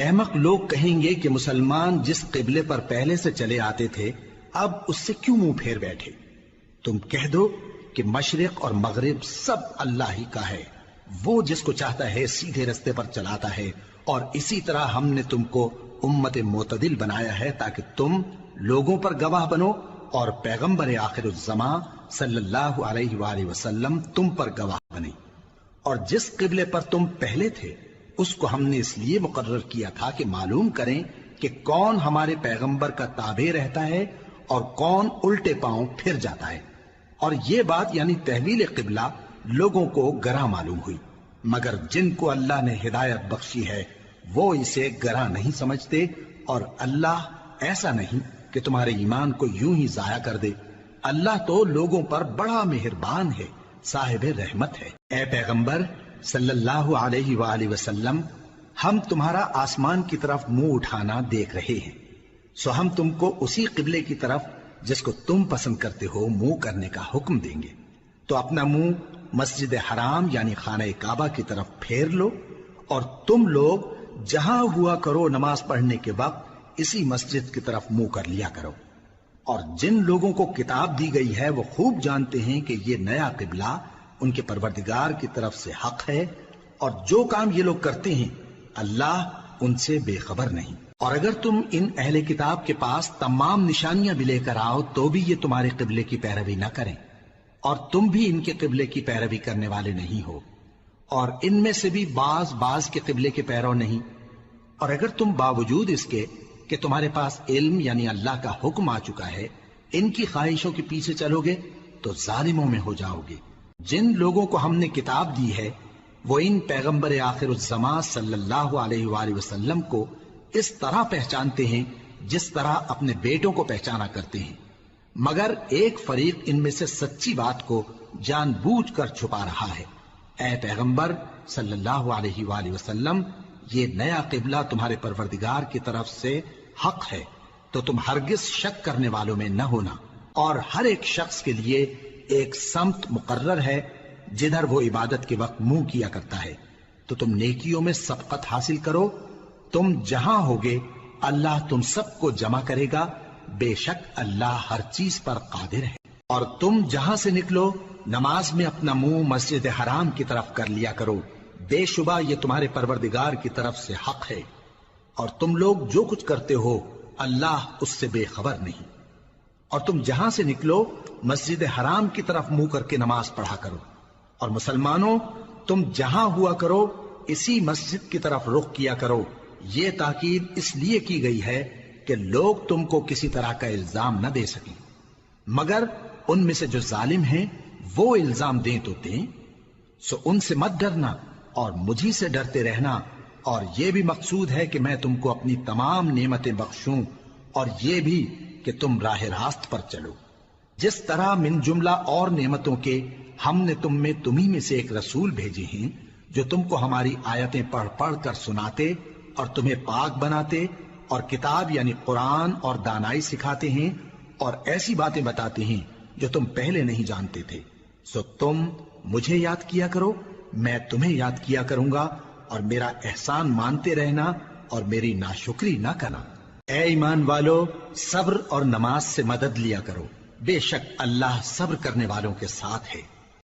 احمق لوگ کہیں گے کہ مسلمان جس قبلے پر پہلے سے چلے آتے تھے اب اس سے کیوں منہ پھیر بیٹھے؟ تم کہہ دو کہ مشرق اور مغرب سب اللہ ہی کا ہے، وہ جس کو چاہتا ہے سیدھے رستے پر چلاتا ہے، اور اسی طرح ہم نے تم کو امت معتدل بنایا ہے تاکہ تم لوگوں پر گواہ بنو اور پیغمبر آخر الزماں صلی اللہ علیہ وآلہ وسلم تم پر گواہ بنے۔ اور جس قبلے پر تم پہلے تھے اس کو ہم نے اس لیے مقرر کیا تھا کہ معلوم کریں کہ کون ہمارے پیغمبر کا تابع رہتا ہے اور کون الٹے پاؤں پھر جاتا ہے۔ اور یہ بات یعنی تحویل قبلہ لوگوں کو گراں معلوم ہوئی، مگر جن کو اللہ نے ہدایت بخشی ہے وہ اسے گراں نہیں سمجھتے، اور اللہ ایسا نہیں کہ تمہارے ایمان کو یوں ہی ضائع کر دے۔ اللہ تو لوگوں پر بڑا مہربان ہے، صاحب رحمت ہے۔ اے پیغمبر صلی اللہ علیہ وآلہ وسلم، ہم تمہارا آسمان کی طرف منہ اٹھانا دیکھ رہے ہیں، سو ہم تم کو اسی قبلے کی طرف جس کو تم پسند کرتے ہو منہ کرنے کا حکم دیں گے۔ تو اپنا منہ مسجد حرام یعنی خانہ کعبہ کی طرف پھیر لو، اور تم لوگ جہاں ہوا کرو نماز پڑھنے کے وقت اسی مسجد کی طرف منہ کر لیا کرو۔ اور جن لوگوں کو کتاب دی گئی ہے وہ خوب جانتے ہیں کہ یہ نیا قبلہ ان کے پروردگار کی طرف سے حق ہے، اور جو کام یہ لوگ کرتے ہیں اللہ ان سے بے خبر نہیں۔ اور اگر تم ان اہل کتاب کے پاس تمام نشانیاں بھی لے کر آؤ تو بھی یہ تمہارے قبلے کی پیروی نہ کریں، اور تم بھی ان کے قبلے کی پیروی کرنے والے نہیں ہو، اور ان میں سے بھی بعض کے قبلے کے پیرو نہیں۔ اور اگر تم باوجود اس کے کہ تمہارے پاس علم یعنی اللہ کا حکم آ چکا ہے ان کی خواہشوں کے پیچھے چلو گے تو ظالموں میں ہو جاؤ گے۔ جن لوگوں کو ہم نے کتاب دی ہے وہ ان پیغمبر آخر الزماں صلی اللہ علیہ وآلہ وسلم کو اس طرح پہچانتے ہیں جس طرح اپنے بیٹوں کو پہچانا کرتے ہیں، مگر ایک فریق ان میں سے سچی بات کو جان بوجھ کر چھپا رہا ہے۔ اے پیغمبر صلی اللہ علیہ وآلہ وسلم، یہ نیا قبلہ تمہارے پروردگار کی طرف سے حق ہے، تو تم ہرگز شک کرنے والوں میں نہ ہونا، اور ہر ایک شخص کے لیے ایک سمت مقرر ہے جدھر وہ عبادت کے وقت منہ کیا کرتا ہے، تو تم نیکیوں میں سبقت حاصل کرو۔ تم جہاں ہوگے اللہ تم سب کو جمع کرے گا، بے شک اللہ ہر چیز پر قادر ہے۔ اور تم جہاں سے نکلو نماز میں اپنا منہ مسجد حرام کی طرف کر لیا کرو، بے شبہ یہ تمہارے پروردگار کی طرف سے حق ہے، اور تم لوگ جو کچھ کرتے ہو اللہ اس سے بے خبر نہیں۔ اور تم جہاں سے نکلو مسجد حرام کی طرف منہ کر کے نماز پڑھا کرو، اور مسلمانوں تم جہاں ہوا کرو اسی مسجد کی طرف رخ کیا کرو۔ یہ تاکید اس لیے کی گئی ہے کہ لوگ تم کو کسی طرح کا الزام نہ دے سکیں، مگر ان میں سے جو ظالم ہیں وہ الزام دیں تو دیں، سو ان سے مت ڈرنا اور مجھی سے ڈرتے رہنا، اور یہ بھی مقصود ہے کہ میں تم کو اپنی تمام نعمتیں بخشوں، اور یہ بھی کہ تم راہ راست پر چلو۔ جس طرح من جملہ اور نعمتوں کے ہم نے تمہیں میں سے ایک رسول بھیجے ہیں جو تم کو ہماری آیتیں پڑھ پڑھ کر سناتے اور تمہیں پاک بناتے، اور کتاب یعنی قرآن اور دانائی سکھاتے ہیں، اور ایسی باتیں بتاتے ہیں جو تم پہلے نہیں جانتے تھے۔ سو تم مجھے یاد کیا کرو، میں تمہیں یاد کیا کروں گا، اور میرا احسان مانتے رہنا اور میری ناشکری نہ کرنا۔ اے ایمان والو، صبر اور نماز سے مدد لیا کرو، بے شک اللہ صبر کرنے والوں کے ساتھ ہے۔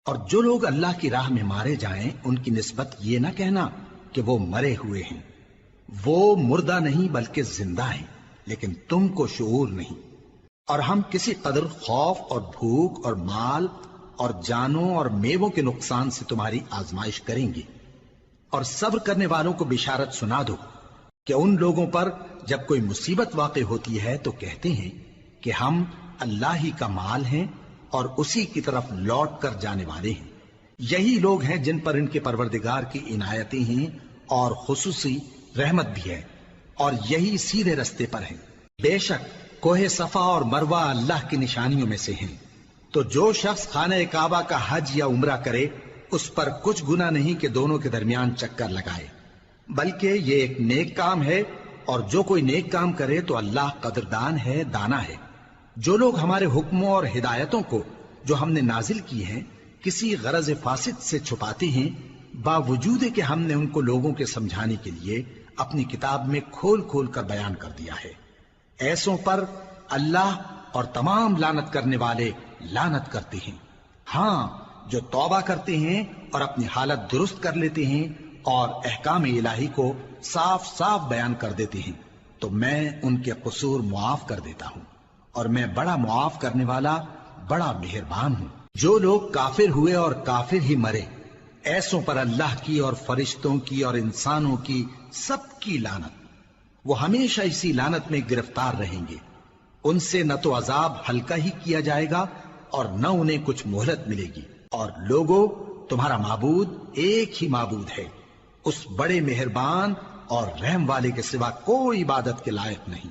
اور جو لوگ اللہ کی راہ میں مارے جائیں ان کی نسبت یہ نہ کہنا کہ وہ مرے ہوئے ہیں، وہ مردہ نہیں بلکہ زندہ ہیں، لیکن تم کو شعور نہیں۔ اور ہم کسی قدر خوف اور بھوک اور مال اور جانوں اور میووں کے نقصان سے تمہاری آزمائش کریں گے، اور صبر کرنے والوں کو بشارت سنا دو کہ ان لوگوں پر جب کوئی مصیبت واقع ہوتی ہے تو کہتے ہیں کہ ہم اللہ ہی کا مال ہیں اور اسی کی طرف لوٹ کر جانے والے ہیں۔ یہی لوگ ہیں جن پر ان کے پروردگار کی عنایتیں ہیں اور خصوصی رحمت بھی ہے، اور یہی سیدھے رستے پر ہیں۔ بے شک کوہ صفا اور مروہ اللہ کی نشانیوں میں سے ہیں، تو جو شخص خانہ کعبہ کا حج یا عمرہ کرے اس پر کچھ گناہ نہیں کہ دونوں کے درمیان چکر لگائے، بلکہ یہ ایک نیک کام ہے، اور جو کوئی نیک کام کرے تو اللہ قدردان ہے، دانا ہے۔ جو لوگ ہمارے حکموں اور ہدایتوں کو جو ہم نے نازل کی ہیں کسی غرض فاسد سے چھپاتے ہیں، باوجود کہ ہم نے ان کو لوگوں کے سمجھانے کے لیے اپنی کتاب میں کھول کھول کر بیان کر دیا ہے۔ ایسوں پر اللہ اور تمام لعنت کرنے والے لعنت کرتے ہیں۔ ہاں، جو توبہ کرتے ہیں اور اپنی حالت درست کر لیتے ہیں اور احکام الہی کو صاف صاف بیان کر دیتے ہیں تو میں ان کے قصور معاف کر دیتا ہوں، اور میں بڑا معاف کرنے والا، بڑا مہربان ہوں۔ جو لوگ کافر ہوئے اور کافر ہی مرے، ایسوں پر اللہ کی اور فرشتوں کی اور انسانوں کی سب کی لعنت، وہ ہمیشہ اسی لعنت میں گرفتار رہیں گے۔ ان سے نہ تو عذاب ہلکا ہی کیا جائے گا اور نہ انہیں کچھ مہلت ملے گی۔ اور لوگوں، تمہارا معبود ایک ہی معبود ہے، اس بڑے مہربان اور رحم والے کے سوا کوئی عبادت کے لائق نہیں۔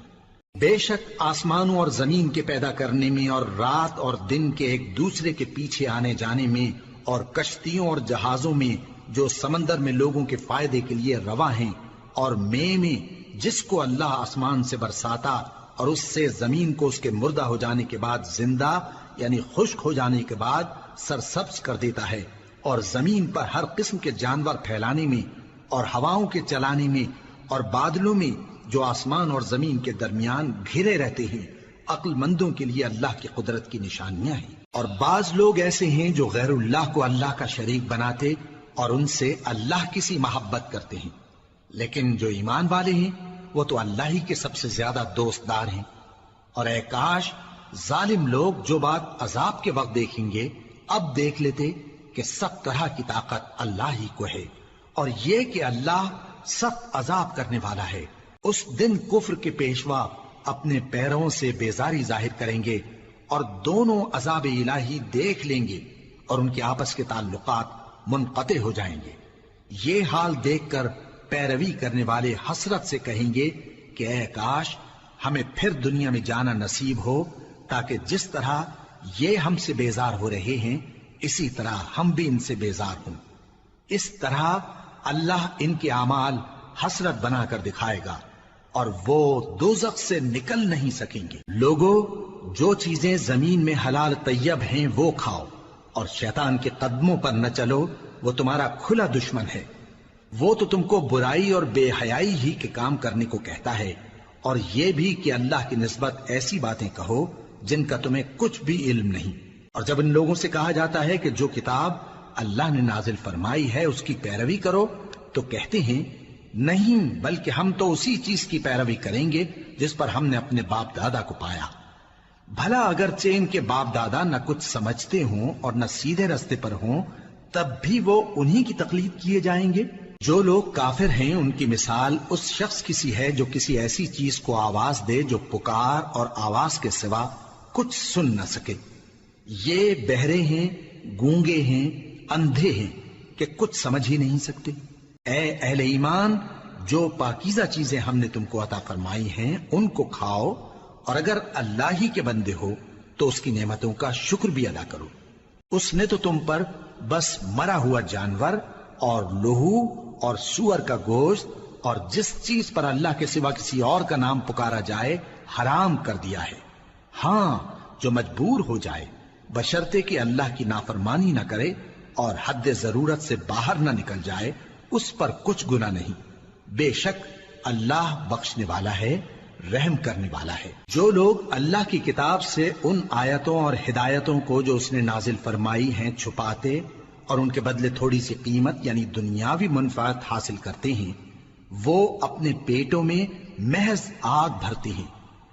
بے شک آسمانوں اور زمین کے پیدا کرنے میں اور رات اور دن کے ایک دوسرے کے پیچھے آنے جانے میں اور کشتیوں اور جہازوں میں جو سمندر میں لوگوں کے فائدے کے لیے رواں ہیں، اور میں جس کو اللہ آسمان سے برساتا اور اس سے زمین کو اس کے مردہ ہو جانے کے بعد زندہ یعنی خشک ہو جانے کے بعد سرسبز کر دیتا ہے، اور زمین پر ہر قسم کے جانور پھیلانے میں اور ہواؤں کے چلانے میں اور بادلوں میں جو آسمان اور زمین کے درمیان گھرے رہتے ہیں، عقل مندوں کے لیے اللہ کی قدرت کی نشانیاں ہیں۔ اور بعض لوگ ایسے ہیں جو غیر اللہ کو اللہ کا شریک بناتے اور ان سے اللہ کی سی محبت کرتے ہیں، لیکن جو ایمان والے ہیں وہ تو اللہ ہی کے سب سے زیادہ دوست دار ہیں۔ اور اے کاش ظالم لوگ جو بات عذاب کے وقت دیکھیں گے اب دیکھ لیتے کہ سب طرح کی طاقت اللہ ہی کو ہے، اور یہ کہ اللہ سخت عذاب کرنے والا ہے۔ اس دن کفر کے پیشوا اپنے پیروں سے بیزاری ظاہر کریں گے اور دونوں عذاب الہی دیکھ لیں گے اور ان کے آپس کے تعلقات منقطع ہو جائیں گے۔ یہ حال دیکھ کر پیروی کرنے والے حسرت سے کہیں گے کہ اے کاش ہمیں پھر دنیا میں جانا نصیب ہو، تاکہ جس طرح یہ ہم سے بیزار ہو رہے ہیں اسی طرح ہم بھی ان سے بیزار ہوں۔ اس طرح اللہ ان کے اعمال حسرت بنا کر دکھائے گا اور وہ دوزخ سے نکل نہیں سکیں گے۔ لوگوں، جو چیزیں زمین میں حلال طیب ہیں وہ کھاؤ، اور شیطان کے قدموں پر نہ چلو، وہ تمہارا کھلا دشمن ہے۔ وہ تو تم کو برائی اور بے حیائی ہی کے کام کرنے کو کہتا ہے، اور یہ بھی کہ اللہ کی نسبت ایسی باتیں کہو جن کا تمہیں کچھ بھی علم نہیں۔ اور جب ان لوگوں سے کہا جاتا ہے کہ جو کتاب اللہ نے نازل فرمائی ہے اس کی پیروی کرو، تو کہتے ہیں نہیں، بلکہ ہم تو اسی چیز کی پیروی کریں گے جس پر ہم نے اپنے باپ دادا کو پایا۔ بھلا اگرچہ ان کے باپ دادا نہ کچھ سمجھتے ہوں اور نہ سیدھے رستے پر ہوں، تب بھی وہ انہی کی تقلید کیے جائیں گے۔ جو لوگ کافر ہیں ان کی مثال اس شخص کی سی ہے جو کسی ایسی چیز کو آواز دے جو پکار اور آواز کے سوا کچھ سن نہ سکے۔ یہ بہرے ہیں، گونگے ہیں، اندھے ہیں کہ کچھ سمجھ ہی نہیں سکتے۔ اے اہل ایمان، جو پاکیزہ چیزیں ہم نے تم کو عطا فرمائی ہیں ان کو کھاؤ، اور اگر اللہ ہی کے بندے ہو تو اس کی نعمتوں کا شکر بھی ادا کرو۔ اس نے تو تم پر بس مرا ہوا جانور اور لہو اور سور کا گوشت اور جس چیز پر اللہ کے سوا کسی اور کا نام پکارا جائے حرام کر دیا ہے۔ ہاں، جو مجبور ہو جائے بشرطے کہ اللہ کی نافرمانی نہ کرے اور حد ضرورت سے باہر نہ نکل جائے، اس پر کچھ گناہ نہیں۔ بے شک اللہ بخشنے والا ہے، رحم کرنے والا ہے۔ جو لوگ اللہ کی کتاب سے ان آیتوں اور ہدایتوں کو جو اس نے نازل فرمائی ہیں چھپاتے اور ان کے بدلے تھوڑی سی قیمت یعنی دنیاوی منفعت حاصل کرتے ہیں، وہ اپنے پیٹوں میں محض آگ بھرتے ہیں۔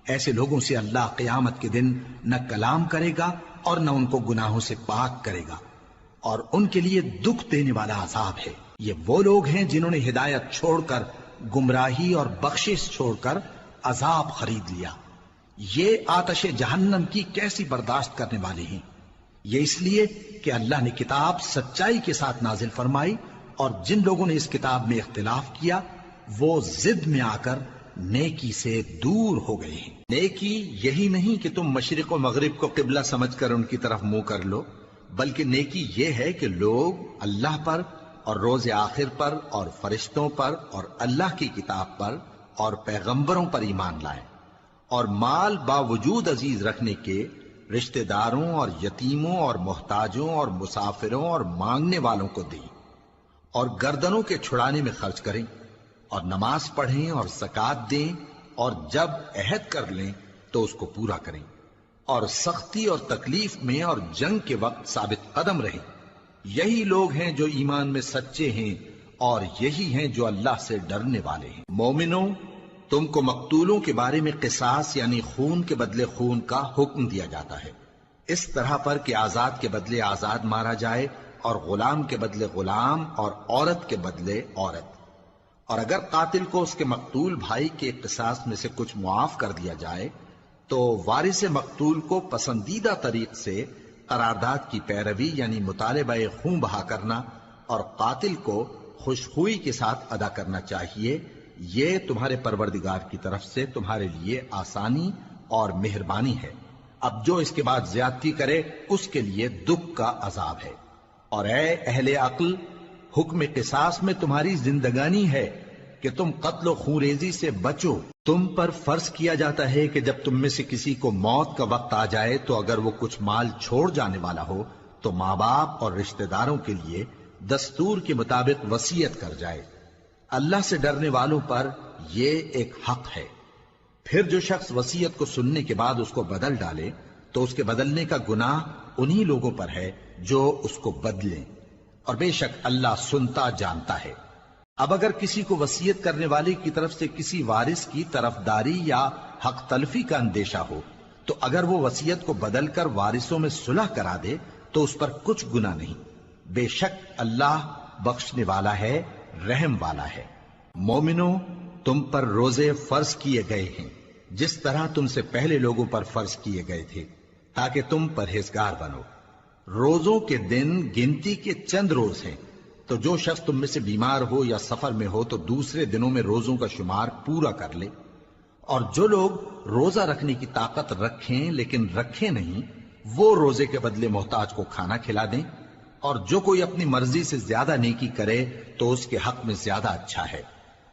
ایسے لوگوں سے اللہ قیامت کے دن نہ کلام کرے گا اور نہ ان کو گناہوں سے پاک کرے گا، اور ان کے لیے دکھ دینے والا عذاب ہے۔ یہ وہ لوگ ہیں جنہوں نے ہدایت چھوڑ کر گمراہی اور بخشش چھوڑ کر عذاب خرید لیا۔ یہ آتش جہنم کی کیسی برداشت کرنے والے ہیں۔ یہ اس لیے کہ اللہ نے کتاب سچائی کے ساتھ نازل فرمائی، اور جن لوگوں نے اس کتاب میں اختلاف کیا وہ ضد میں آ کر نیکی سے دور ہو گئے ہیں۔ نیکی یہی نہیں کہ تم مشرق و مغرب کو قبلہ سمجھ کر ان کی طرف منہ کر لو، بلکہ نیکی یہ ہے کہ لوگ اللہ پر اور روز آخر پر اور فرشتوں پر اور اللہ کی کتاب پر اور پیغمبروں پر ایمان لائیں، اور مال باوجود عزیز رکھنے کے رشتہ داروں اور یتیموں اور محتاجوں اور مسافروں اور مانگنے والوں کو دیں، اور گردنوں کے چھڑانے میں خرچ کریں، اور نماز پڑھیں اور زکات دیں، اور جب عہد کر لیں تو اس کو پورا کریں، اور سختی اور تکلیف میں اور جنگ کے وقت ثابت قدم رہیں۔ یہی لوگ ہیں جو ایمان میں سچے ہیں، اور یہی ہیں جو اللہ سے ڈرنے والے ہیں۔ مومنوں، تم کو مقتولوں کے بارے میں قصاص یعنی خون کے بدلے خون کا حکم دیا جاتا ہے، اس طرح پر کہ آزاد کے بدلے آزاد مارا جائے، اور غلام کے بدلے غلام، اور عورت کے بدلے عورت۔ اور اگر قاتل کو اس کے مقتول بھائی کے قصاص میں سے کچھ معاف کر دیا جائے تو وارث مقتول کو پسندیدہ طریق سے قرارداد کی پیروی یعنی مطالبہ خون بہا کرنا اور قاتل کو خوشخوئی کے ساتھ ادا کرنا چاہیے۔ یہ تمہارے پروردگار کی طرف سے تمہارے لیے آسانی اور مہربانی ہے۔ اب جو اس کے بعد زیادتی کرے اس کے لیے دکھ کا عذاب ہے۔ اور اے اہل عقل، حکم قصاص میں تمہاری زندگانی ہے کہ تم قتل و خونریزی سے بچو۔ تم پر فرض کیا جاتا ہے کہ جب تم میں سے کسی کو موت کا وقت آ جائے تو اگر وہ کچھ مال چھوڑ جانے والا ہو تو ماں باپ اور رشتہ داروں کے لیے دستور کے مطابق وصیت کر جائے۔ اللہ سے ڈرنے والوں پر یہ ایک حق ہے۔ پھر جو شخص وصیت کو سننے کے بعد اس کو بدل ڈالے تو اس کے بدلنے کا گناہ انہی لوگوں پر ہے جو اس کو بدلیں، اور بے شک اللہ سنتا جانتا ہے۔ اب اگر کسی کو وصیت کرنے والے کی طرف سے کسی وارث کی طرفداری یا حق تلفی کا اندیشہ ہو تو اگر وہ وصیت کو بدل کر وارثوں میں صلح کرا دے تو اس پر کچھ گناہ نہیں، بے شک اللہ بخشنے والا ہے، رحم والا ہے۔ مومنوں، تم پر روزے فرض کیے گئے ہیں جس طرح تم سے پہلے لوگوں پر فرض کیے گئے تھے تاکہ تم پرہیزگار بنو۔ روزوں کے دن گنتی کے چند روز ہیں، تو جو شخص تم میں سے بیمار ہو یا سفر میں ہو تو دوسرے دنوں میں روزوں کا شمار پورا کر لے۔ اور جو لوگ روزہ رکھنے کی طاقت رکھیں لیکن رکھیں نہیں، وہ روزے کے بدلے محتاج کو کھانا کھلا دیں۔ اور جو کوئی اپنی مرضی سے زیادہ نیکی کرے تو اس کے حق میں زیادہ اچھا ہے،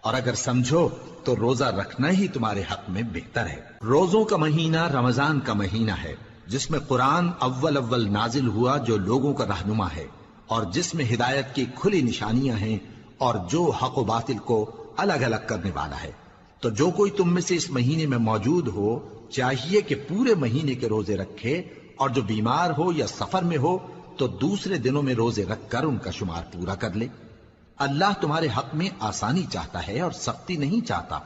اور اگر سمجھو تو روزہ رکھنا ہی تمہارے حق میں بہتر ہے۔ روزوں کا مہینہ رمضان کا مہینہ ہے جس میں قرآن اول نازل ہوا جو لوگوں کا رہنما ہے اور جس میں ہدایت کی کھلی نشانیاں ہیں اور جو حق و باطل کو الگ الگ کرنے والا ہے۔ تو جو کوئی تم میں سے اس مہینے میں موجود ہو چاہیے کہ پورے مہینے کے روزے رکھے، اور جو بیمار ہو یا سفر میں ہو تو دوسرے دنوں میں روزے رکھ کر ان کا شمار پورا کر لے۔ اللہ تمہارے حق میں آسانی چاہتا ہے اور سختی نہیں چاہتا،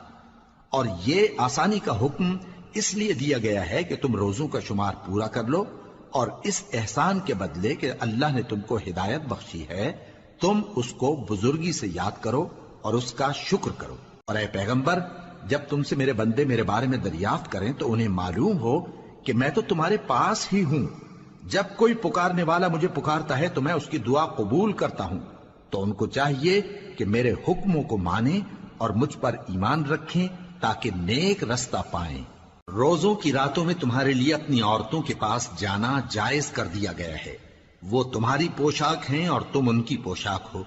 اور یہ آسانی کا حکم اس لیے دیا گیا ہے کہ تم روزوں کا شمار پورا کر لو، اور اس احسان کے بدلے کہ اللہ نے تم کو ہدایت بخشی ہے تم اس کو بزرگی سے یاد کرو اور اس کا شکر کرو۔ اور اے پیغمبر، جب تم سے میرے بندے میرے بارے میں دریافت کریں تو انہیں معلوم ہو کہ میں تو تمہارے پاس ہی ہوں۔ جب کوئی پکارنے والا مجھے پکارتا ہے تو میں اس کی دعا قبول کرتا ہوں۔ تو ان کو چاہیے کہ میرے حکموں کو مانیں اور مجھ پر ایمان رکھیں تاکہ نیک رستہ پائیں۔ روزوں کی راتوں میں تمہارے لیے اپنی عورتوں کے پاس جانا جائز کر دیا گیا ہے، وہ تمہاری پوشاک ہیں اور تم ان کی پوشاک ہو۔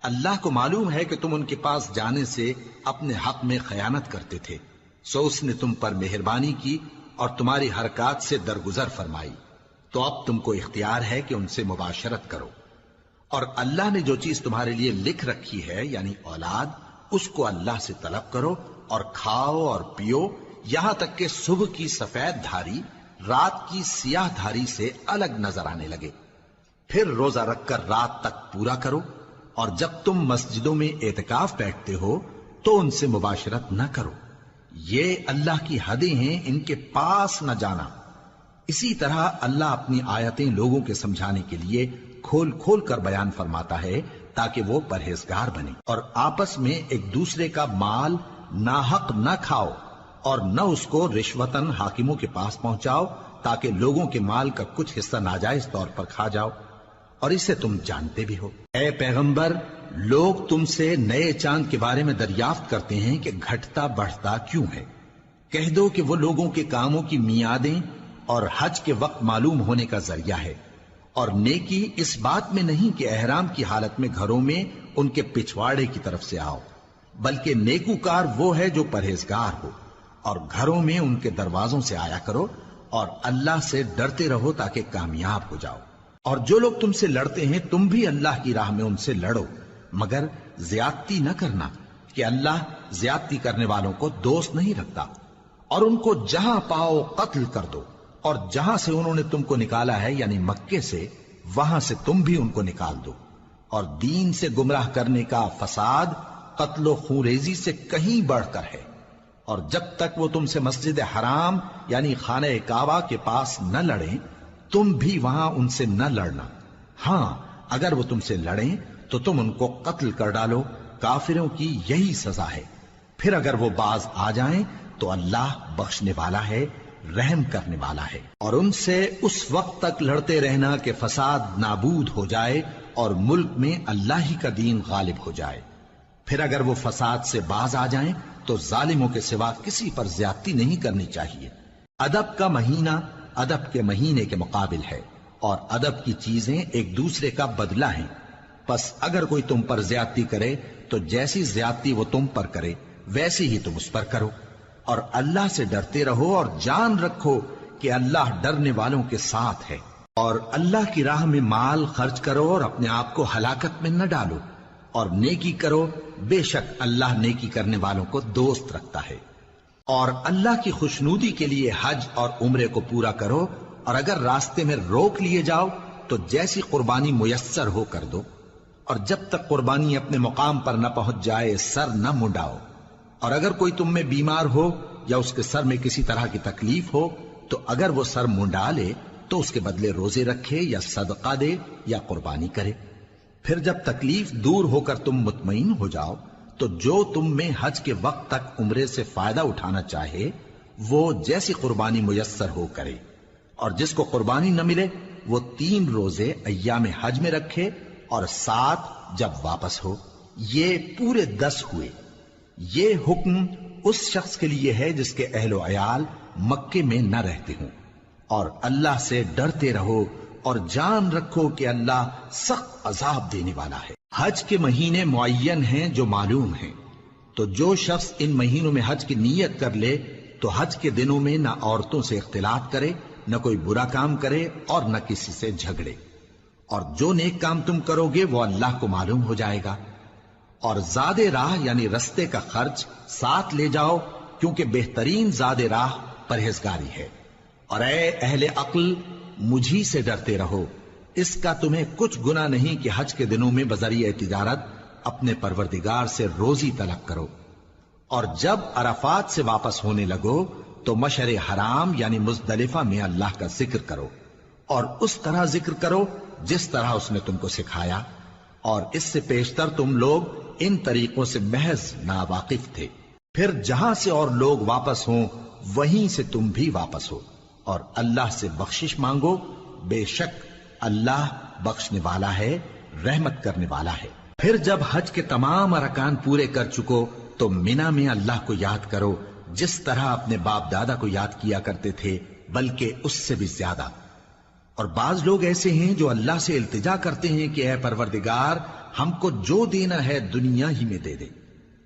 اللہ کو معلوم ہے کہ تم ان کے پاس جانے سے اپنے حق میں خیانت کرتے تھے، سو اس نے تم پر مہربانی کی اور تمہاری حرکات سے درگزر فرمائی، تو اب تم کو اختیار ہے کہ ان سے مباشرت کرو۔ اور اللہ نے جو چیز تمہارے لیے لکھ رکھی ہے یعنی اولاد، اس کو اللہ سے طلب کرو اور کھاؤ اور پیو یہاں تک کہ صبح کی سفید دھاری رات کی سیاہ دھاری سے الگ نظر آنے لگے، پھر روزہ رکھ کر رات تک پورا کرو۔ اور جب تم مسجدوں میں اعتکاف بیٹھتے ہو تو ان سے مباشرت نہ کرو، یہ اللہ کی حدیں ہیں، ان کے پاس نہ جانا۔ اسی طرح اللہ اپنی آیتیں لوگوں کے سمجھانے کے لیے کھول کھول کر بیان فرماتا ہے تاکہ وہ پرہیزگار بنے۔ اور آپس میں ایک دوسرے کا مال ناحق نہ کھاؤ اور نہ اس کو رشوتاً حاکموں کے پاس پہنچاؤ تاکہ لوگوں کے مال کا کچھ حصہ ناجائز طور پر کھا جاؤ، اور اسے تم جانتے بھی ہو۔ اے پیغمبر، لوگ تم سے نئے چاند کے بارے میں دریافت کرتے ہیں کہ گھٹتا بڑھتا کیوں ہے۔ کہہ دو کہ وہ لوگوں کے کاموں کی میعادیں اور حج کے وقت معلوم ہونے کا ذریعہ ہے، اور نیکی اس بات میں نہیں کہ احرام کی حالت میں گھروں میں ان کے پچھواڑے کی طرف سے آؤ، بلکہ نیکوکار وہ ہے جو پرہیزگار ہو، اور گھروں میں ان کے دروازوں سے آیا کرو اور اللہ سے ڈرتے رہو تاکہ کامیاب ہو جاؤ۔ اور جو لوگ تم سے لڑتے ہیں تم بھی اللہ کی راہ میں ان سے لڑو، مگر زیادتی نہ کرنا، کہ اللہ زیادتی کرنے والوں کو دوست نہیں رکھتا، اور ان کو جہاں پاؤ قتل کر دو، اور جہاں سے انہوں نے تم کو نکالا ہے یعنی مکے سے، وہاں سے تم بھی ان کو نکال دو۔ اور دین سے گمراہ کرنے کا فساد قتل و خونریزی سے کہیں بڑھ کر ہے، اور جب تک وہ تم سے مسجد حرام یعنی خانہ کعبہ کے پاس نہ لڑیں، تم بھی وہاں ان سے نہ لڑنا۔ ہاں اگر وہ تم سے لڑیں تو تم ان کو قتل کر ڈالو، کافروں کی یہی سزا ہے۔ پھر اگر وہ باز آ جائیں تو اللہ بخشنے والا ہے، رحم کرنے والا ہے۔ اور ان سے اس وقت تک لڑتے رہنا کہ فساد نابود ہو جائے اور ملک میں اللہ ہی کا دین غالب ہو جائے۔ پھر اگر وہ فساد سے باز آ جائیں تو ظالموں کے سوا کسی پر زیادتی نہیں کرنی چاہیے۔ ادب کا مہینہ ادب کے مہینے کے مقابل ہے، اور ادب کی چیزیں ایک دوسرے کا بدلہ ہیں۔ پس اگر کوئی تم پر زیادتی کرے تو جیسی زیادتی وہ تم پر کرے ویسی ہی تم اس پر کرو، اور اللہ سے ڈرتے رہو اور جان رکھو کہ اللہ ڈرنے والوں کے ساتھ ہے۔ اور اللہ کی راہ میں مال خرچ کرو اور اپنے آپ کو ہلاکت میں نہ ڈالو، اور نیکی کرو، بے شک اللہ نیکی کرنے والوں کو دوست رکھتا ہے۔ اور اللہ کی خوشنودی کے لیے حج اور عمرے کو پورا کرو، اور اگر راستے میں روک لیے جاؤ تو جیسی قربانی میسر ہو کر دو، اور جب تک قربانی اپنے مقام پر نہ پہنچ جائے سر نہ منڈاؤ۔ اور اگر کوئی تم میں بیمار ہو یا اس کے سر میں کسی طرح کی تکلیف ہو تو اگر وہ سر منڈا لے تو اس کے بدلے روزے رکھے یا صدقہ دے یا قربانی کرے۔ پھر جب تکلیف دور ہو کر تم مطمئن ہو جاؤ تو جو تم میں حج کے وقت تک عمرے سے فائدہ اٹھانا چاہے وہ جیسی قربانی میسر ہو کرے، اور جس کو قربانی نہ ملے وہ 3 روزے ایام حج میں رکھے اور 7 جب واپس ہو، یہ پورے 10 ہوئے۔ یہ حکم اس شخص کے لیے ہے جس کے اہل و عیال مکے میں نہ رہتے ہوں۔ اور اللہ سے ڈرتے رہو اور جان رکھو کہ اللہ سخت عذاب دینے والا ہے۔ حج کے مہینے معین ہیں جو معلوم ہیں، تو جو شخص ان مہینوں میں حج کی نیت کر لے تو حج کے دنوں میں نہ عورتوں سے اختلاط کرے، نہ کوئی برا کام کرے اور نہ کسی سے جھگڑے۔ اور جو نیک کام تم کرو گے وہ اللہ کو معلوم ہو جائے گا۔ اور زاد راہ یعنی رستے کا خرچ ساتھ لے جاؤ، کیونکہ بہترین زاد راہ پرہیزگاری ہے۔ اور اے اہل عقل، مجھی سے ڈرتے رہو، اس کا تمہیں کچھ گناہ نہیں کہ حج کے دنوں میں بذریعہ تجارت اپنے پروردگار سے روزی طلب کرو۔ اور جب عرفات سے واپس ہونے لگو تو مشعر حرام یعنی مزدلفہ میں اللہ کا ذکر کرو، اور اس طرح ذکر کرو جس طرح اس نے تم کو سکھایا، اور اس سے پیشتر تم لوگ ان طریقوں سے محض ناواقف تھے۔ پھر جہاں سے اور لوگ واپس ہوں وہیں سے تم بھی واپس ہو، اور اللہ سے بخشش مانگو، بے شک اللہ بخشنے والا ہے، رحمت کرنے والا ہے۔ پھر جب حج کے تمام ارکان پورے کر چکو تو مینا میں اللہ کو یاد کرو جس طرح اپنے باپ دادا کو یاد کیا کرتے تھے، بلکہ اس سے بھی زیادہ۔ اور بعض لوگ ایسے ہیں جو اللہ سے التجا کرتے ہیں کہ اے پروردگار ہم کو جو دینا ہے دنیا ہی میں دے دے،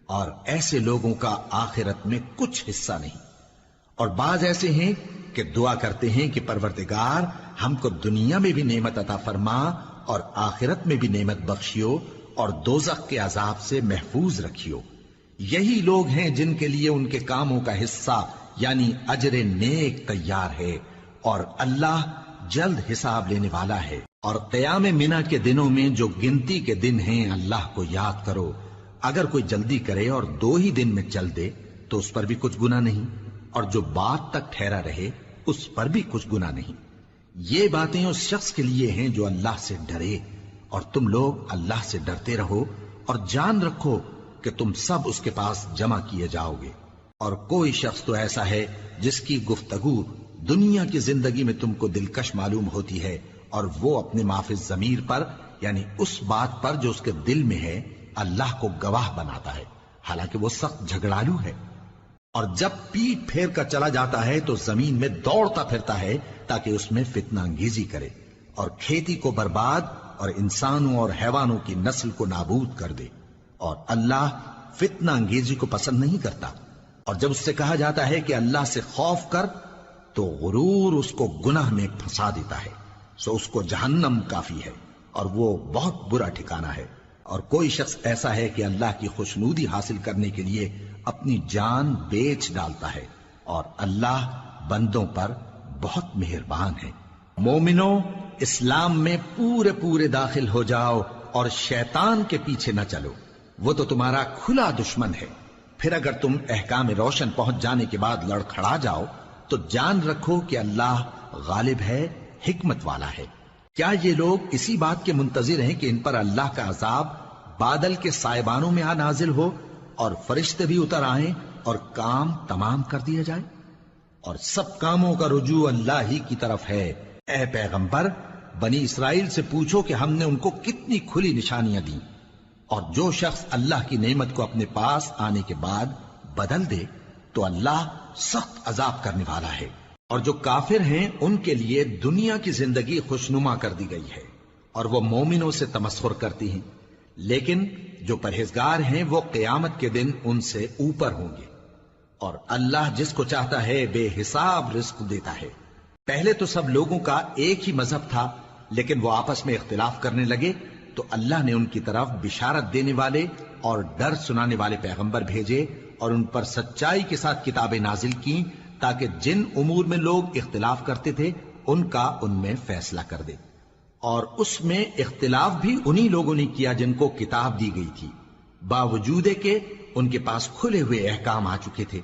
اور ایسے لوگوں کا آخرت میں کچھ حصہ نہیں۔ اور بعض ایسے ہیں کہ دعا کرتے ہیں کہ پروردگار ہم کو دنیا میں بھی نعمت عطا فرما اور آخرت میں بھی نعمت بخشیو اور دوزخ کے عذاب سے محفوظ رکھیو۔ یہی لوگ ہیں جن کے لیے ان کے کاموں کا حصہ یعنی اجر نیک تیار ہے، اور اللہ جلد حساب لینے والا ہے۔ اور قیام منا کے دنوں میں جو گنتی کے دن ہیں اللہ کو یاد کرو۔ اگر کوئی جلدی کرے اور 2 ہی دن میں چل دے تو اس پر بھی کچھ گناہ نہیں، اور جو بات تک ٹھہرا رہے اس پر بھی کچھ گناہ نہیں۔ یہ باتیں اس شخص کے لیے ہیں جو اللہ سے ڈرے، اور تم لوگ اللہ سے ڈرتے رہو اور جان رکھو کہ تم سب اس کے پاس جمع کیے جاؤ گے۔ اور کوئی شخص تو ایسا ہے جس کی گفتگو دنیا کی زندگی میں تم کو دلکش معلوم ہوتی ہے، اور وہ اپنے معافی ضمیر پر یعنی اس بات پر جو اس کے دل میں ہے اللہ کو گواہ بناتا ہے، حالانکہ وہ سخت جھگڑالو ہے۔ اور جب پیٹ پھیر کر چلا جاتا ہے تو زمین میں دوڑتا پھرتا ہے تاکہ اس میں فتنہ انگیزی کرے اور کھیتی کو برباد اور انسانوں اور حیوانوں کی نسل کو نابود کر دے، اور اللہ فتنہ انگیزی کو پسند نہیں کرتا۔ اور جب اس سے کہا جاتا ہے کہ اللہ سے خوف کر تو غرور اس کو گناہ میں پھنسا دیتا ہے، سو اس کو جہنم کافی ہے اور وہ بہت برا ٹھکانہ ہے۔ اور کوئی شخص ایسا ہے کہ اللہ کی خوشنودی حاصل کرنے کے لیے اپنی جان بیچ ڈالتا ہے، اور اللہ بندوں پر بہت مہربان ہے۔ مومنو، اسلام میں پورے پورے داخل ہو جاؤ اور شیطان کے پیچھے نہ چلو، وہ تو تمہارا کھلا دشمن ہے۔ پھر اگر تم احکام روشن پہنچ جانے کے بعد لڑکھڑا جاؤ تو جان رکھو کہ اللہ غالب ہے، حکمت والا ہے۔ کیا یہ لوگ اسی بات کے منتظر ہیں کہ ان پر اللہ کا عذاب بادل کے سائبانوں میں آ نازل ہو اور فرشتے بھی اتر آئیں اور کام تمام کر دیا جائے؟ اور سب کاموں کا رجوع اللہ ہی کی طرف ہے۔ اے پیغمبر، بنی اسرائیل سے پوچھو کہ ہم نے ان کو کتنی کھلی نشانیاں دیں، اور جو شخص اللہ کی نعمت کو اپنے پاس آنے کے بعد بدل دے تو اللہ سخت عذاب کرنے والا ہے۔ اور جو کافر ہیں ان کے لیے دنیا کی زندگی خوشنما کر دی گئی ہے، اور وہ مومنوں سے تمسخر کرتی ہیں، لیکن جو پرہیزگار ہیں وہ قیامت کے دن ان سے اوپر ہوں گے۔ اور اللہ جس کو چاہتا ہے بے حساب رزق دیتا ہے۔ پہلے تو سب لوگوں کا ایک ہی مذہب تھا، لیکن وہ آپس میں اختلاف کرنے لگے تو اللہ نے ان کی طرف بشارت دینے والے اور ڈر سنانے والے پیغمبر بھیجے، اور ان پر سچائی کے ساتھ کتابیں نازل کی تاکہ جن امور میں لوگ اختلاف کرتے تھے ان کا ان میں فیصلہ کر دے۔ اور اس میں اختلاف بھی انہی لوگوں نے کیا جن کو کتاب دی گئی تھی، باوجود کہ ان کے پاس کھلے ہوئے احکام آ چکے تھے،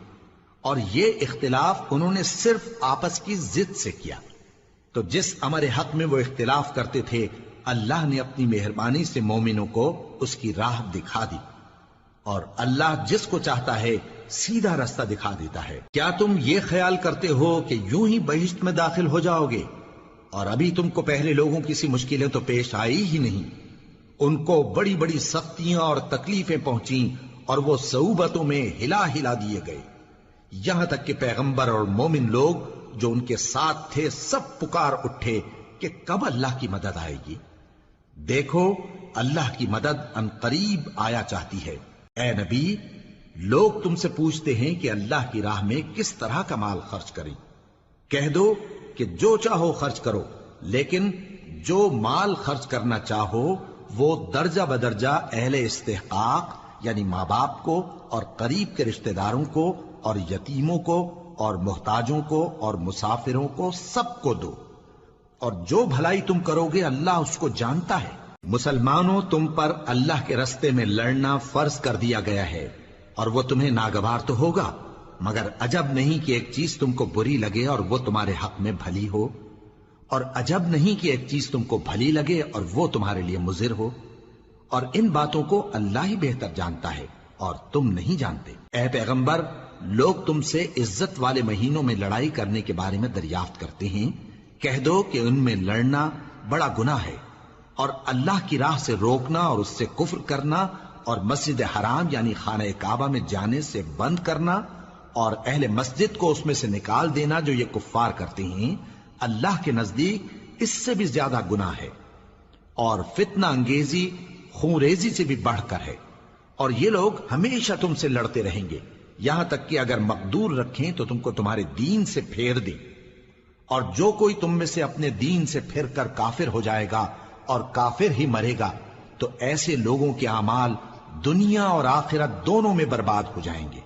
اور یہ اختلاف انہوں نے صرف آپس کی ضد سے کیا۔ تو جس امر حق میں وہ اختلاف کرتے تھے اللہ نے اپنی مہربانی سے مومنوں کو اس کی راہ دکھا دی، اور اللہ جس کو چاہتا ہے سیدھا رستہ دکھا دیتا ہے۔ کیا تم یہ خیال کرتے ہو کہ یوں ہی بہشت میں داخل ہو جاؤ گے، اور ابھی تم کو پہلے لوگوں کی سی مشکلیں تو پیش آئی ہی نہیں؟ ان کو بڑی بڑی سختیاں اور تکلیفیں پہنچیں، اور وہ صعوبتوں میں ہلا ہلا دیے گئے، یہاں تک کہ پیغمبر اور مومن لوگ جو ان کے ساتھ تھے سب پکار اٹھے کہ کب اللہ کی مدد آئے گی۔ دیکھو اللہ کی مدد ان قریب آیا چاہتی ہے۔ اے نبی، لوگ تم سے پوچھتے ہیں کہ اللہ کی راہ میں کس طرح کا مال خرچ کریں۔ کہہ دو کہ جو چاہو خرچ کرو، لیکن جو مال خرچ کرنا چاہو وہ درجہ بدرجہ اہل استحقاق یعنی ماں باپ کو اور قریب کے رشتہ داروں کو اور یتیموں کو اور محتاجوں کو اور مسافروں کو سب کو دو، اور جو بھلائی تم کرو گے اللہ اس کو جانتا ہے۔ مسلمانوں، تم پر اللہ کے رستے میں لڑنا فرض کر دیا گیا ہے، اور وہ تمہیں ناگوار تو ہوگا، مگر عجب نہیں کہ ایک چیز تم کو بری لگے اور وہ تمہارے حق میں بھلی ہو، اور عجب نہیں کہ ایک چیز تم کو بھلی لگے اور وہ تمہارے لیے مضر ہو، اور ان باتوں کو اللہ ہی بہتر جانتا ہے اور تم نہیں جانتے۔ اے پیغمبر، لوگ تم سے عزت والے مہینوں میں لڑائی کرنے کے بارے میں دریافت کرتے ہیں، کہہ دو کہ ان میں لڑنا بڑا گناہ ہے، اور اللہ کی راہ سے روکنا اور اس سے کفر کرنا اور مسجد حرام یعنی خانہ کعبہ میں جانے سے بند کرنا اور اہل مسجد کو اس میں سے نکال دینا جو یہ کفار کرتے ہیں، اللہ کے نزدیک اس سے بھی زیادہ گناہ ہے، اور فتنہ انگیزی خونریزی سے بھی بڑھ کر ہے۔ اور یہ لوگ ہمیشہ تم سے لڑتے رہیں گے، یہاں تک کہ اگر مقدور رکھیں تو تم کو تمہارے دین سے پھیر دیں، اور جو کوئی تم میں سے اپنے دین سے پھر کر کافر ہو جائے گا اور کافر ہی مرے گا تو ایسے لوگوں کے اعمال دنیا اور آخرت دونوں میں برباد ہو جائیں گے،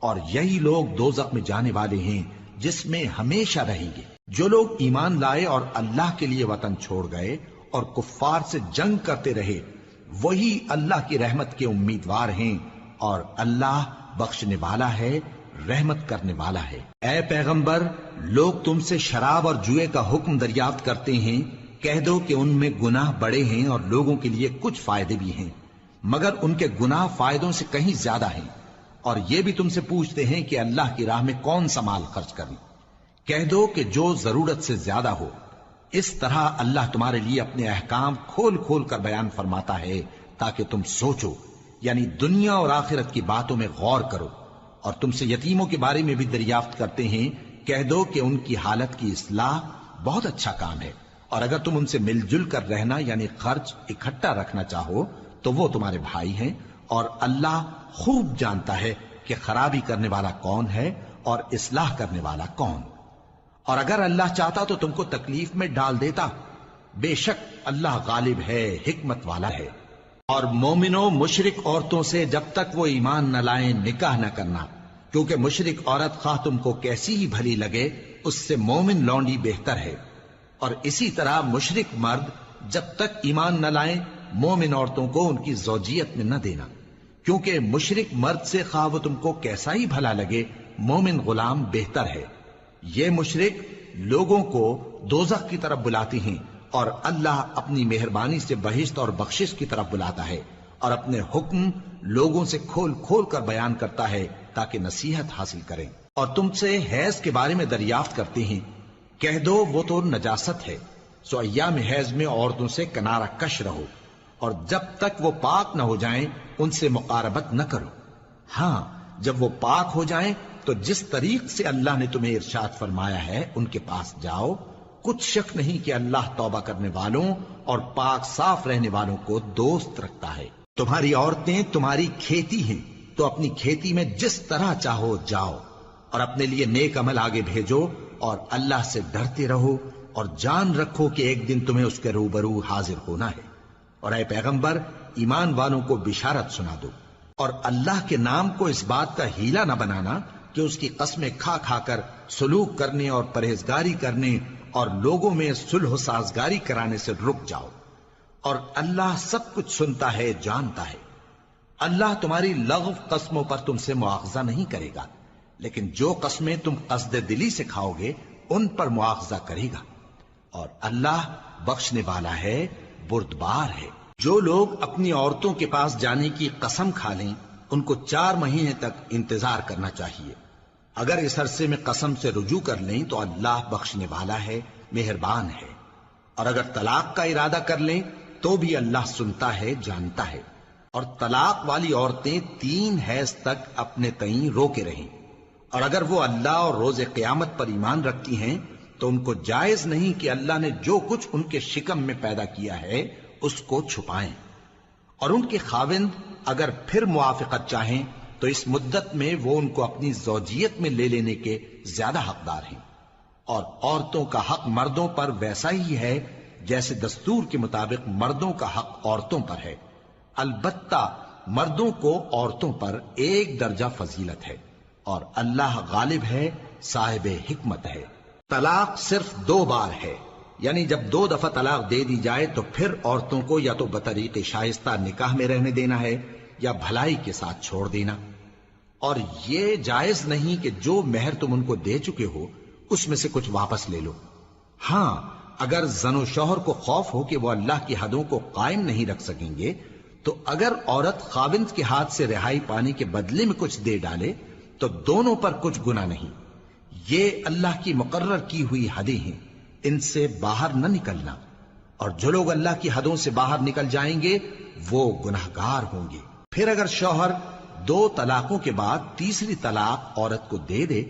اور یہی لوگ دوزخ میں جانے والے ہیں جس میں ہمیشہ رہیں گے۔ جو لوگ ایمان لائے اور اللہ کے لیے وطن چھوڑ گئے اور کفار سے جنگ کرتے رہے وہی اللہ کی رحمت کے امیدوار ہیں، اور اللہ بخشنے والا ہے، رحمت کرنے والا ہے۔ اے پیغمبر، لوگ تم سے شراب اور جوئے کا حکم دریافت کرتے ہیں، کہہ دو کہ ان میں گناہ بڑے ہیں اور لوگوں کے لیے کچھ فائدے بھی ہیں، مگر ان کے گناہ فائدوں سے کہیں زیادہ ہیں۔ اور یہ بھی تم سے پوچھتے ہیں کہ اللہ کی راہ میں کون سا مال خرچ کریں، کہہ دو کہ جو ضرورت سے زیادہ ہو۔ اس طرح اللہ تمہارے لیے اپنے احکام کھول کھول کر بیان فرماتا ہے تاکہ تم سوچو، یعنی دنیا اور آخرت کی باتوں میں غور کرو۔ اور تم سے یتیموں کے بارے میں بھی دریافت کرتے ہیں، کہہ دو کہ ان کی حالت کی اصلاح بہت اچھا کام ہے، اور اگر تم ان سے مل جل کر رہنا یعنی خرچ اکٹھا رکھنا چاہو تو وہ تمہارے بھائی ہیں، اور اللہ خوب جانتا ہے کہ خرابی کرنے والا کون ہے اور اصلاح کرنے والا کون۔ اور اگر اللہ چاہتا تو تم کو تکلیف میں ڈال دیتا، بے شک اللہ غالب ہے، حکمت والا ہے۔ اور مومنوں مشرک عورتوں سے جب تک وہ ایمان نہ لائیں نکاح نہ کرنا، کیونکہ مشرک عورت خواہ تم کو کیسی ہی بھلی لگے اس سے مومن لونڈی بہتر ہے، اور اسی طرح مشرک مرد جب تک ایمان نہ لائیں مومن عورتوں کو ان کی زوجیت میں نہ دینا، کیونکہ مشرک مرد سے خواہ وہ تم کو کیسا ہی بھلا لگے مومن غلام بہتر ہے۔ یہ مشرک لوگوں کو دوزخ کی طرف بلاتی ہیں، اور اللہ اپنی مہربانی سے بہشت اور بخشش کی طرف بلاتا ہے، اور اپنے حکم لوگوں سے کھول کھول کر بیان کرتا ہے تاکہ نصیحت حاصل کریں۔ اور تم سے حیض کے بارے میں دریافت کرتے ہیں، کہہ دو وہ تو نجاست ہے، سو ایام حیض میں عورتوں سے کنارہ کش رہو، اور جب تک وہ پاک نہ ہو جائیں ان سے مقاربت نہ کرو۔ ہاں جب وہ پاک ہو جائیں تو جس طریق سے اللہ نے تمہیں ارشاد فرمایا ہے ان کے پاس جاؤ، کچھ شک نہیں کہ اللہ توبہ کرنے والوں اور پاک صاف رہنے والوں کو دوست رکھتا ہے۔ تمہاری عورتیں تمہاری کھیتی ہیں، تو اپنی کھیتی میں جس طرح چاہو جاؤ، اور اپنے لیے نیک عمل آگے بھیجو، اور اللہ سے ڈرتے رہو، اور جان رکھو کہ ایک دن تمہیں اس کے روبرو حاضر ہونا ہے۔ اور اے پیغمبر ایمان والوں کو بشارت سنا دو، اور اللہ کے نام کو اس بات کا ہیلہ نہ بنانا کہ اس کی قسمیں کھا کھا کر سلوک کرنے اور پرہیزگاری کرنے اور لوگوں میں صلح و سازگاری کرانے سے رک جاؤ، اور اللہ سب کچھ سنتا ہے جانتا ہے۔ اللہ تمہاری لغو قسموں پر تم سے مواخذہ نہیں کرے گا، لیکن جو قسمیں تم قصد دلی سے کھاؤ گے ان پر مواخذہ کرے گا، اور اللہ بخشنے والا ہے بردبار ہے۔ جو لوگ اپنی عورتوں کے پاس جانے کی قسم کھا لیں ان کو 4 مہینے تک انتظار کرنا چاہیے۔ اگر اس عرصے میں قسم سے رجوع کر لیں تو اللہ بخشنے والا ہے، مہربان ہے، اور اگر طلاق کا ارادہ کر لیں تو بھی اللہ سنتا ہے جانتا ہے۔ اور طلاق والی عورتیں 3 حیض تک اپنے تئیں روکے رہیں، اور اگر وہ اللہ اور روز قیامت پر ایمان رکھتی ہیں تو ان کو جائز نہیں کہ اللہ نے جو کچھ ان کے شکم میں پیدا کیا ہے اس کو چھپائیں، اور ان کے خاوند اگر پھر موافقت چاہیں تو اس مدت میں وہ ان کو اپنی زوجیت میں لے لینے کے زیادہ حقدار ہیں۔ اور عورتوں کا حق مردوں پر ویسا ہی ہے جیسے دستور کے مطابق مردوں کا حق عورتوں پر ہے، البتہ مردوں کو عورتوں پر 1 درجہ فضیلت ہے، اور اللہ غالب ہے، صاحب حکمت ہے۔ طلاق صرف 2 بار ہے، یعنی جب 2 دفعہ طلاق دے دی جائے تو پھر عورتوں کو یا تو بطریق شائستہ نکاح میں رہنے دینا ہے یا بھلائی کے ساتھ چھوڑ دینا، اور یہ جائز نہیں کہ جو مہر تم ان کو دے چکے ہو اس میں سے کچھ واپس لے لو۔ ہاں اگر زن و شوہر کو خوف ہو کہ وہ اللہ کی حدوں کو قائم نہیں رکھ سکیں گے تو اگر عورت خاوند کے ہاتھ سے رہائی پانے کے بدلے میں کچھ دے ڈالے تو دونوں پر کچھ گناہ نہیں۔ یہ اللہ کی مقرر کی ہوئی حدیں ہیں، ان سے باہر نہ نکلنا، اور جو لوگ اللہ کی حدوں سے باہر نکل جائیں گے وہ گناہگار ہوں گے۔ پھر اگر شوہر 2 طلاقوں کے بعد تیسری طلاق عورت کو دے دے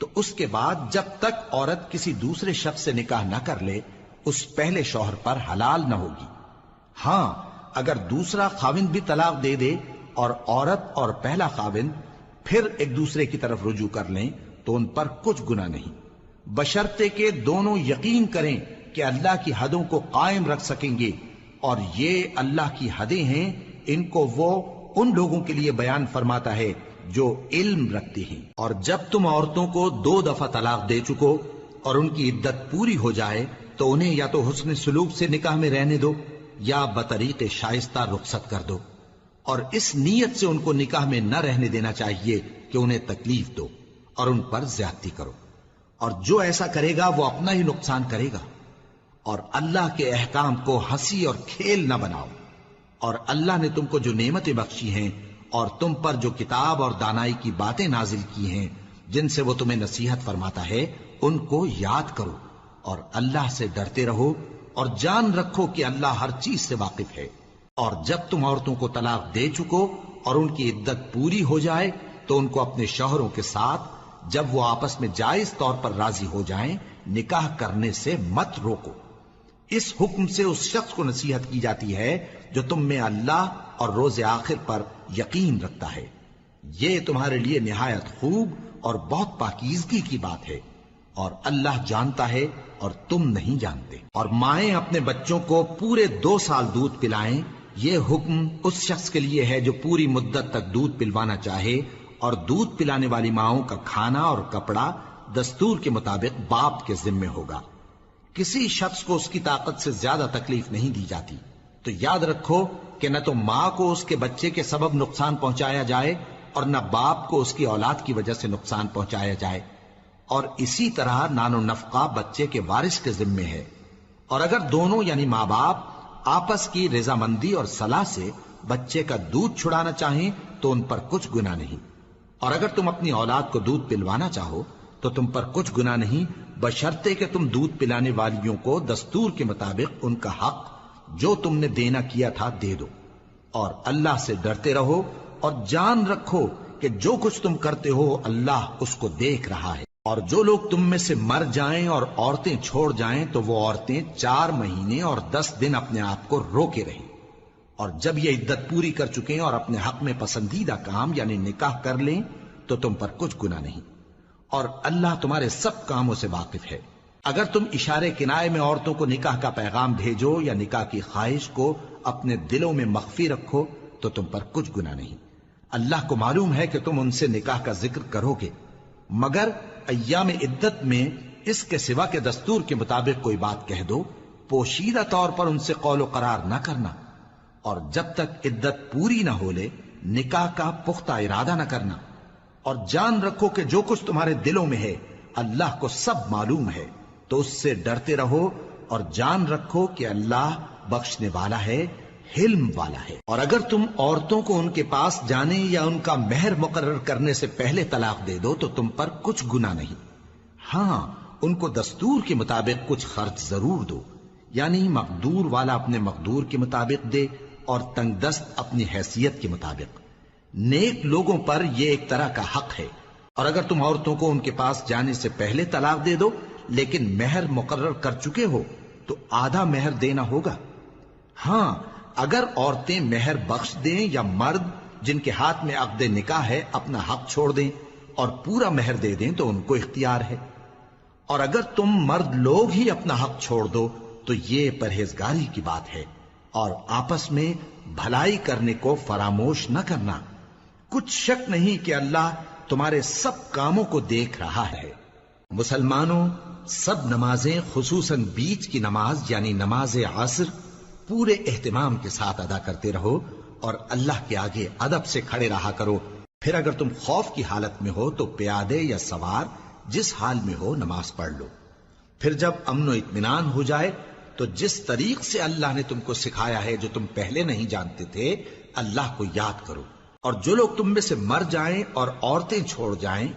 تو اس کے بعد جب تک عورت کسی دوسرے شخص سے نکاح نہ کر لے اس پہلے شوہر پر حلال نہ ہوگی۔ ہاں اگر دوسرا خاوند بھی طلاق دے دے اور عورت اور پہلا خاوند پھر ایک دوسرے کی طرف رجوع کر لیں تو ان پر کچھ گناہ نہیں، بشرطے کہ دونوں یقین کریں کہ اللہ کی حدوں کو قائم رکھ سکیں گے، اور یہ اللہ کی حدیں ہیں، ان کو وہ ان لوگوں کے لیے بیان فرماتا ہے جو علم رکھتے ہیں۔ اور جب تم عورتوں کو 2 دفعہ طلاق دے چکو اور ان کی عدت پوری ہو جائے تو انہیں یا تو حسن سلوک سے نکاح میں رہنے دو یا بطریق شائستہ رخصت کر دو، اور اس نیت سے ان کو نکاح میں نہ رہنے دینا چاہیے کہ انہیں تکلیف دو اور ان پر زیادتی کرو، اور جو ایسا کرے گا وہ اپنا ہی نقصان کرے گا۔ اور اللہ کے احکام کو ہنسی اور کھیل نہ بناؤ، اور اللہ نے تم کو جو نعمتیں بخشی ہیں اور تم پر جو کتاب اور دانائی کی باتیں نازل کی ہیں جن سے وہ تمہیں نصیحت فرماتا ہے ان کو یاد کرو، اور اللہ سے ڈرتے رہو، اور جان رکھو کہ اللہ ہر چیز سے واقف ہے۔ اور جب تم عورتوں کو طلاق دے چکو اور ان کی عدت پوری ہو جائے تو ان کو اپنے شوہروں کے ساتھ جب وہ آپس میں جائز طور پر راضی ہو جائیں نکاح کرنے سے مت روکو۔ اس حکم سے اس شخص کو نصیحت کی جاتی ہے جو تم میں اللہ اور روز آخر پر یقین رکھتا ہے، یہ تمہارے لیے نہایت خوب اور بہت پاکیزگی کی بات ہے، اور اللہ جانتا ہے اور تم نہیں جانتے۔ اور مائیں اپنے بچوں کو پورے 2 سال دودھ پلائیں یہ حکم اس شخص کے لیے ہے جو پوری مدت تک دودھ پلوانا چاہے، اور دودھ پلانے والی ماؤں کا کھانا اور کپڑا دستور کے مطابق باپ کے ذمے ہوگا۔ کسی شخص کو اس کی طاقت سے زیادہ تکلیف نہیں دی جاتی، تو یاد رکھو کہ نہ تو ماں کو اس کے بچے کے سبب نقصان پہنچایا جائے اور نہ باپ کو اس کی اولاد کی وجہ سے نقصان پہنچایا جائے، اور اسی طرح نان و نفقہ بچے کے وارث کے ذمے ہے۔ اور اگر دونوں یعنی ماں باپ آپس کی رضامندی اور صلاح سے بچے کا دودھ چھڑانا چاہیں تو ان پر کچھ گناہ نہیں، اور اگر تم اپنی اولاد کو دودھ پلوانا چاہو تو تم پر کچھ گناہ نہیں، بشرطے کہ تم دودھ پلانے والیوں کو دستور کے مطابق ان کا حق جو تم نے دینا کیا تھا دے دو، اور اللہ سے ڈرتے رہو، اور جان رکھو کہ جو کچھ تم کرتے ہو اللہ اس کو دیکھ رہا ہے۔ اور جو لوگ تم میں سے مر جائیں اور عورتیں چھوڑ جائیں تو وہ عورتیں 4 مہینے اور 10 دن اپنے آپ کو روکے رہیں، اور جب یہ عدت پوری کر چکیں اور اپنے حق میں پسندیدہ کام یعنی نکاح کر لیں تو تم پر کچھ گناہ نہیں، اور اللہ تمہارے سب کاموں سے واقف ہے۔ اگر تم اشارے کنائے میں عورتوں کو نکاح کا پیغام بھیجو یا نکاح کی خواہش کو اپنے دلوں میں مخفی رکھو تو تم پر کچھ گناہ نہیں۔ اللہ کو معلوم ہے کہ تم ان سے نکاح کا ذکر کرو گے، مگر ایام عدت میں اس کے سوا کے دستور کے مطابق کوئی بات کہہ دو، پوشیدہ طور پر ان سے قول و قرار نہ کرنا، اور جب تک عدت پوری نہ ہو لے نکاح کا پختہ ارادہ نہ کرنا، اور جان رکھو کہ جو کچھ تمہارے دلوں میں ہے اللہ کو سب معلوم ہے، تو اس سے ڈرتے رہو، اور جان رکھو کہ اللہ بخشنے والا ہے، حلم والا ہے۔ اور اگر تم عورتوں کو ان کے پاس جانے یا ان کا مہر مقرر کرنے سے پہلے طلاق دے دو تو تم پر کچھ گناہ نہیں، ہاں ان کو دستور کے مطابق کچھ خرچ ضرور دو، یعنی مقدور والا اپنے مقدور کے مطابق دے اور تنگ دست اپنی حیثیت کے مطابق۔ نیک لوگوں پر یہ ایک طرح کا حق ہے۔ اور اگر تم عورتوں کو ان کے پاس جانے سے پہلے طلاق دے دو لیکن مہر مقرر کر چکے ہو تو آدھا مہر دینا ہوگا۔ ہاں اگر عورتیں مہر بخش دیں یا مرد جن کے ہاتھ میں عقد نکاح ہے اپنا حق چھوڑ دیں اور پورا مہر دے دیں تو ان کو اختیار ہے۔ اور اگر تم مرد لوگ ہی اپنا حق چھوڑ دو تو یہ پرہیزگاری کی بات ہے، اور آپس میں بھلائی کرنے کو فراموش نہ کرنا۔ کچھ شک نہیں کہ اللہ تمہارے سب کاموں کو دیکھ رہا ہے۔ مسلمانوں، سب نمازیں خصوصاً بیچ کی نماز یعنی نماز عصر پورے اہتمام کے ساتھ ادا کرتے رہو، اور اللہ کے آگے ادب سے کھڑے رہا کرو۔ پھر اگر تم خوف کی حالت میں ہو تو پیادے یا سوار جس حال میں ہو نماز پڑھ لو۔ پھر جب امن و اطمینان ہو جائے تو جس طریق سے اللہ نے تم کو سکھایا ہے جو تم پہلے نہیں جانتے تھے اللہ کو یاد کرو۔ اور جو لوگ تم میں سے مر جائیں اور عورتیں چھوڑ جائیں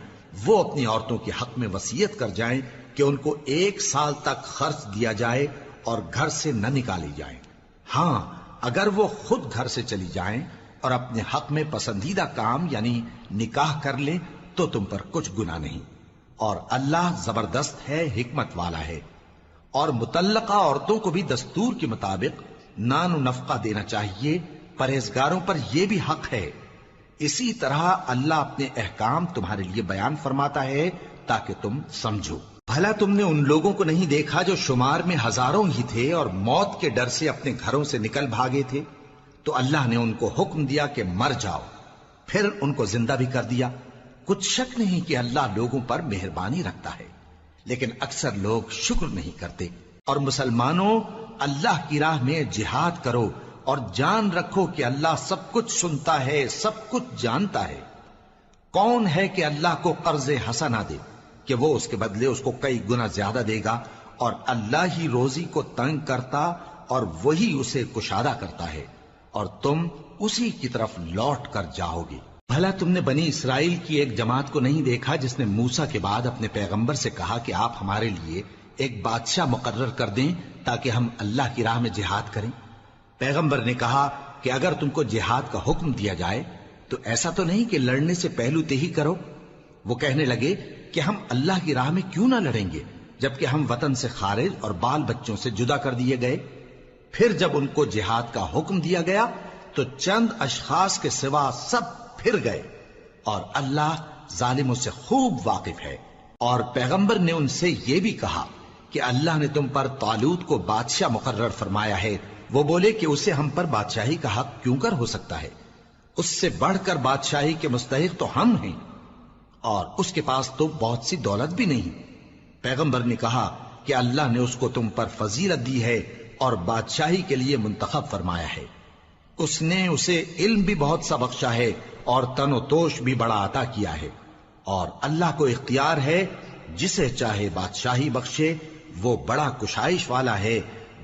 وہ اپنی عورتوں کے حق میں وصیت کر جائیں کہ ان کو 1 سال تک خرچ دیا جائے اور گھر سے نہ نکالی جائیں۔ ہاں اگر وہ خود گھر سے چلی جائیں اور اپنے حق میں پسندیدہ کام یعنی نکاح کر لیں تو تم پر کچھ گناہ نہیں، اور اللہ زبردست ہے، حکمت والا ہے۔ اور مطلقہ عورتوں کو بھی دستور کے مطابق نان و نفقہ دینا چاہیے، پرہیزگاروں پر یہ بھی حق ہے۔ اسی طرح اللہ اپنے احکام تمہارے لیے بیان فرماتا ہے تاکہ تم سمجھو۔ بھلا تم نے ان لوگوں کو نہیں دیکھا جو شمار میں ہزاروں ہی تھے اور موت کے ڈر سے اپنے گھروں سے نکل بھاگے تھے؟ تو اللہ نے ان کو حکم دیا کہ مر جاؤ، پھر ان کو زندہ بھی کر دیا۔ کچھ شک نہیں کہ اللہ لوگوں پر مہربانی رکھتا ہے، لیکن اکثر لوگ شکر نہیں کرتے۔ اور مسلمانوں، اللہ کی راہ میں جہاد کرو، اور جان رکھو کہ اللہ سب کچھ سنتا ہے، سب کچھ جانتا ہے۔ کون ہے کہ اللہ کو قرض حسنہ دے کہ وہ اس کے بدلے اس کو کئی گنا زیادہ دے گا؟ اور اللہ ہی روزی کو تنگ کرتا اور وہی اسے کشادہ کرتا ہے، اور تم اسی کی طرف لوٹ کر جاؤ گے۔ بھلا تم نے بنی اسرائیل کی ایک جماعت کو نہیں دیکھا جس نے موسیٰ کے بعد اپنے پیغمبر سے کہا کہ آپ ہمارے لیے ایک بادشاہ مقرر کر دیں تاکہ ہم اللہ کی راہ میں جہاد کریں؟ پیغمبر نے کہا کہ اگر تم کو جہاد کا حکم دیا جائے تو ایسا تو نہیں کہ لڑنے سے پہلو تہی کرو۔ وہ کہنے لگے کہ ہم اللہ کی راہ میں کیوں نہ لڑیں گے جبکہ ہم وطن سے خارج اور بال بچوں سے جدا کر دیے گئے۔ پھر جب ان کو جہاد کا حکم دیا گیا تو چند اشخاص کے سوا سب پھر گئے، اور اللہ ظالموں سے خوب واقف ہے۔ اور پیغمبر نے ان سے یہ بھی کہا کہ اللہ نے تم پر طالوت کو بادشاہ مقرر فرمایا ہے، وہ بولے کہ اسے ہم پر بادشاہی کا حق کیوں کر ہو سکتا ہے؟ اس سے بڑھ کر بادشاہی کے مستحق تو ہم ہیں، اور اس کے پاس تو بہت سی دولت بھی نہیں۔ پیغمبر نے کہا کہ اللہ نے اس کو تم پر فضیلت دی ہے اور بادشاہی کے لیے منتخب فرمایا ہے۔ اس نے اسے علم بھی بہت سا بخشا ہے اور تن و توش بھی بڑا عطا کیا ہے، اور اللہ کو اختیار ہے جسے چاہے بادشاہی بخشے، وہ بڑا کشائش والا ہے،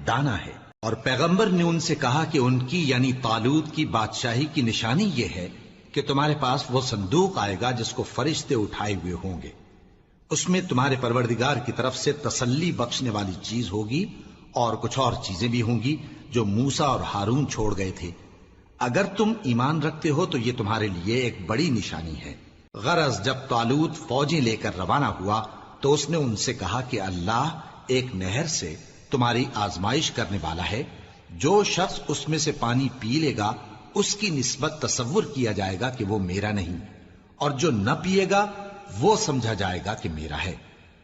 دانا ہے۔ اور پیغمبر نے ان سے کہا کہ ان کی یعنی طالوت کی بادشاہی کی نشانی یہ ہے کہ تمہارے پاس وہ صندوق آئے گا جس کو فرشتے اٹھائے ہوئے ہوں گے، اس میں تمہارے پروردگار کی طرف سے تسلی بخشنے والی چیز ہوگی اور کچھ اور چیزیں بھی ہوں گی جو موسیٰ اور ہارون چھوڑ گئے تھے۔ اگر تم ایمان رکھتے ہو تو یہ تمہارے لیے ایک بڑی نشانی ہے۔ غرض جب طالوت فوجیں لے کر روانہ ہوا تو اس نے ان سے کہا کہ اللہ ایک نہر سے تمہاری آزمائش کرنے والا ہے، جو شخص اس میں سے پانی پی لے گا اس کی نسبت تصور کیا جائے گا کہ وہ میرا نہیں، اور جو نہ پیے گا وہ سمجھا جائے گا کہ میرا ہے۔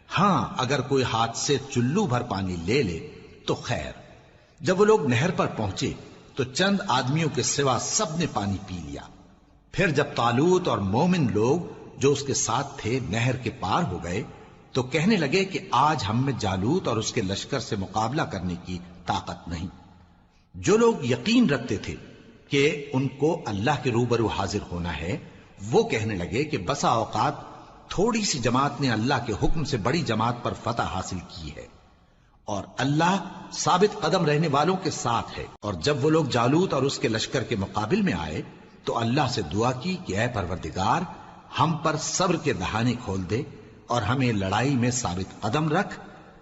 ہاں اگر کوئی ہاتھ سے چلو بھر پانی لے لے تو خیر۔ جب وہ لوگ نہر پر پہنچے تو چند آدمیوں کے سوا سب نے پانی پی لیا۔ پھر جب طالوت اور مومن لوگ جو اس کے ساتھ تھے نہر کے پار ہو گئے تو کہنے لگے کہ آج ہم میں جالوت اور اس کے لشکر سے مقابلہ کرنے کی طاقت نہیں۔ جو لوگ یقین رکھتے تھے کہ ان کو اللہ کے روبرو حاضر ہونا ہے، وہ کہنے لگے کہ بسا اوقات تھوڑی سی جماعت نے اللہ کے حکم سے بڑی جماعت پر فتح حاصل کی ہے، اور اللہ ثابت قدم رہنے والوں کے ساتھ ہے۔ اور جب وہ لوگ جالوت اور اس کے لشکر کے مقابل میں آئے تو اللہ سے دعا کی کہ اے پروردگار، ہم پر صبر کے دہانے کھول دے اور ہمیں لڑائی میں ثابت قدم رکھ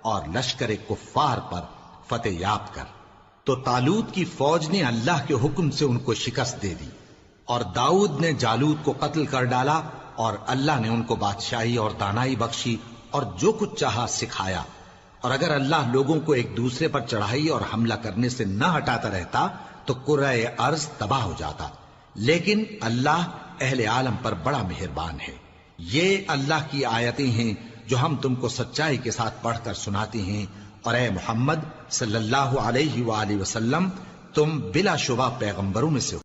اور لشکر کفار پر فتح یاب کر۔ تو طالوت کی فوج نے اللہ کے حکم سے ان کو شکست دے دی، اور داؤد نے جالوت کو قتل کر ڈالا، اور اللہ نے ان کو بادشاہی اور دانائی بخشی اور جو کچھ چاہا سکھایا۔ اور اگر اللہ لوگوں کو ایک دوسرے پر چڑھائی اور حملہ کرنے سے نہ ہٹاتا رہتا تو کرۂ ارض تباہ ہو جاتا، لیکن اللہ اہل عالم پر بڑا مہربان ہے۔ یہ اللہ کی آیتیں ہیں جو ہم تم کو سچائی کے ساتھ پڑھ کر سناتے ہیں، اور اے محمد صلی اللہ علیہ وآلہ وسلم، تم بلا شبہ پیغمبروں میں سے ہو۔